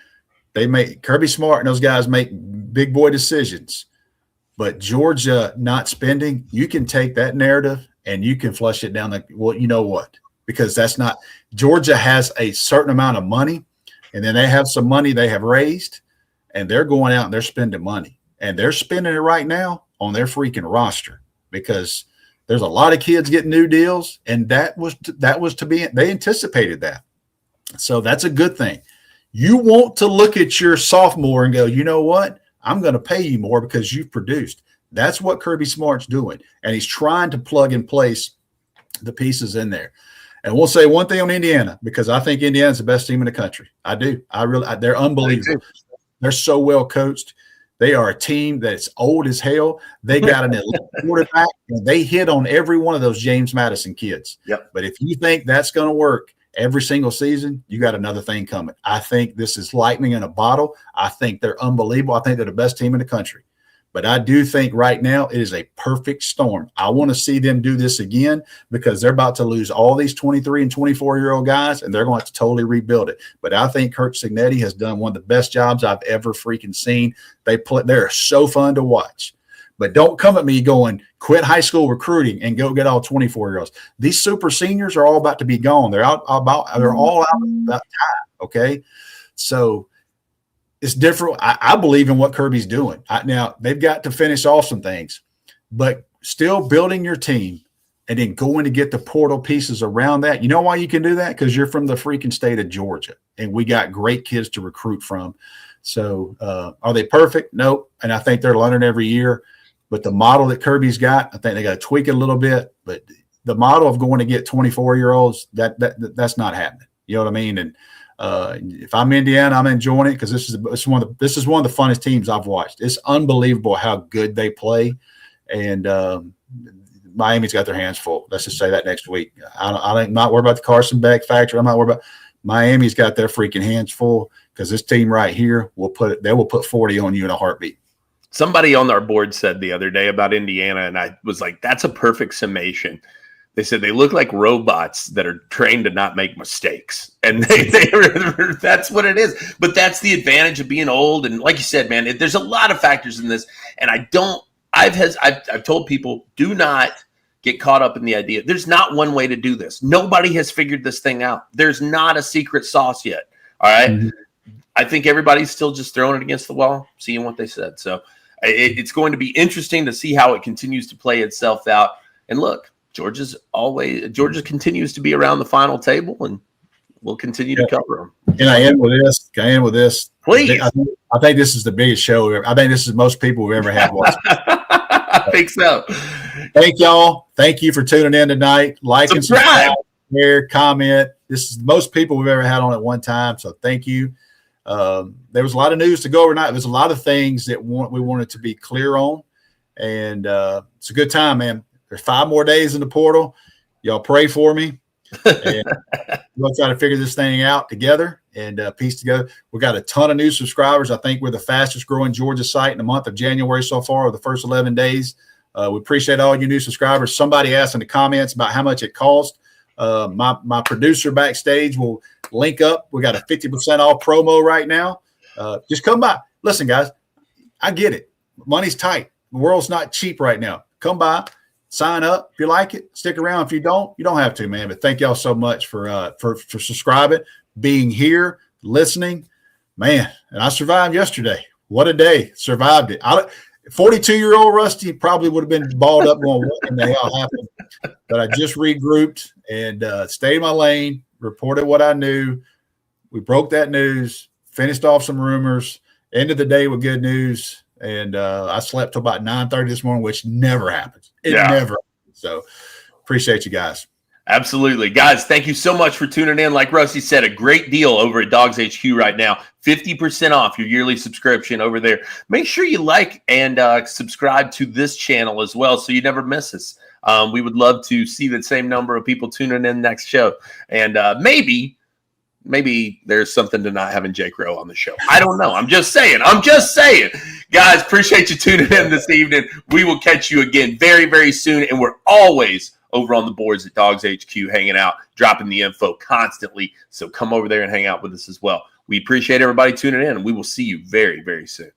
They make Kirby Smart and those guys make big boy decisions. But Georgia not spending, you can take that narrative and you can flush it down the well, you know what? Because that's not Georgia has a certain amount of money, and then they have some money they have raised, and they're going out and they're spending money. And they're spending it right now on their freaking roster because there's a lot of kids getting new deals, and that was to be they anticipated that. So that's a good thing. You want to look at your sophomore and go, you know what? I'm going to pay you more because you've produced. That's what Kirby Smart's doing. And he's trying to plug and place the pieces in there. And we'll say one thing on Indiana, because I think Indiana's the best team in the country. I do. They're unbelievable. They're so well coached. They are a team that's old as hell. They got an elite quarterback, and they hit on every one of those James Madison kids. Yep. But if you think that's going to work every single season, you got another thing coming. I think this is lightning in a bottle. I think they're unbelievable. I think they're the best team in the country. But I do think right now it is a perfect storm. I want to see them do this again because they're about to lose all these 23 and 24-year-old guys, and they're going to have to totally rebuild it. But I think Kirk Cignetti has done one of the best jobs I've ever freaking seen. They're so fun to watch. But don't come at me going, quit high school recruiting and go get all 24-year-olds. These super seniors are all about to be gone. They're all out about time, okay? So it's different. I believe in what Kirby's doing. Now, they've got to finish off some things, but still building your team and then going to get the portal pieces around that. You know why you can do that? Because you're from the freaking state of Georgia, and we got great kids to recruit from. So are they perfect? Nope. And I think they're learning every year. But the model that Kirby's got, I think they got to tweak it a little bit. But the model of going to get 24-year-olds, that's not happening. You know what I mean? And if I'm Indiana, I'm enjoying it because this is one of the funnest teams I've watched. It's unbelievable how good they play, and Miami's got their hands full. Let's just say that next week. I'm not worried about the Carson Beck factor. I'm not worried about Miami's got their freaking hands full because this team right here will put 40 on you in a heartbeat. Somebody on our board said the other day about Indiana, and I was like, that's a perfect summation. They said they look like robots that are trained to not make mistakes. And that's what it is. But that's the advantage of being old. And like you said, man, there's a lot of factors in this. And I've told people, do not get caught up in the idea. There's not one way to do this. Nobody has figured this thing out. There's not a secret sauce yet. All right. Mm-hmm. I think everybody's still just throwing it against the wall, seeing what they said. So it's going to be interesting to see how it continues to play itself out. And look, Georgia continues to be around the final table, and we'll continue to cover them. And I end with this. Please. I think this is the biggest show ever. I think this is most people we've ever had watching. I think so. Thank y'all. Thank you for tuning in tonight. Like and subscribe, share, comment. This is the most people we've ever had on at one time. So thank you. There was a lot of news to go over tonight. There's a lot of things that we wanted to be clear on. And it's a good time, man. There's 5 more days in the portal. Y'all pray for me. And we'll try to figure this thing out together and piece together. We got a ton of new subscribers. I think we're the fastest growing Georgia site in the month of January so far, or the first 11 days. We appreciate all you new subscribers. Somebody asked in the comments about how much it cost. My producer backstage will link up. We got a 50% off promo right now. Just come by. Listen, guys, I get it. Money's tight. The world's not cheap right now. Come by. Sign up if you like it. Stick around. If you don't have to, man. But thank y'all so much for subscribing, being here, listening, man. And I survived yesterday. What a day! Survived it. 42-year-old Rusty probably would have been balled up going, what in the hell happened? But I just regrouped and stayed in my lane. Reported what I knew. We broke that news. Finished off some rumors. Ended the day with good news. And I slept till about 9:30 this morning, which never happens. It never happens. So appreciate you guys. Absolutely. Guys, thank you so much for tuning in. Like Rusty said, a great deal over at DawgsHQ right now. 50% off your yearly subscription over there. Make sure you like and subscribe to this channel as well so you never miss us. We would love to see the same number of people tuning in next show. And maybe there's something to not having Jake Rowe on the show. I don't know. I'm just saying. Guys, appreciate you tuning in this evening. We will catch you again very, very soon. And we're always over on the boards at DawgsHQ hanging out, dropping the info constantly. So come over there and hang out with us as well. We appreciate everybody tuning in, and we will see you very, very soon.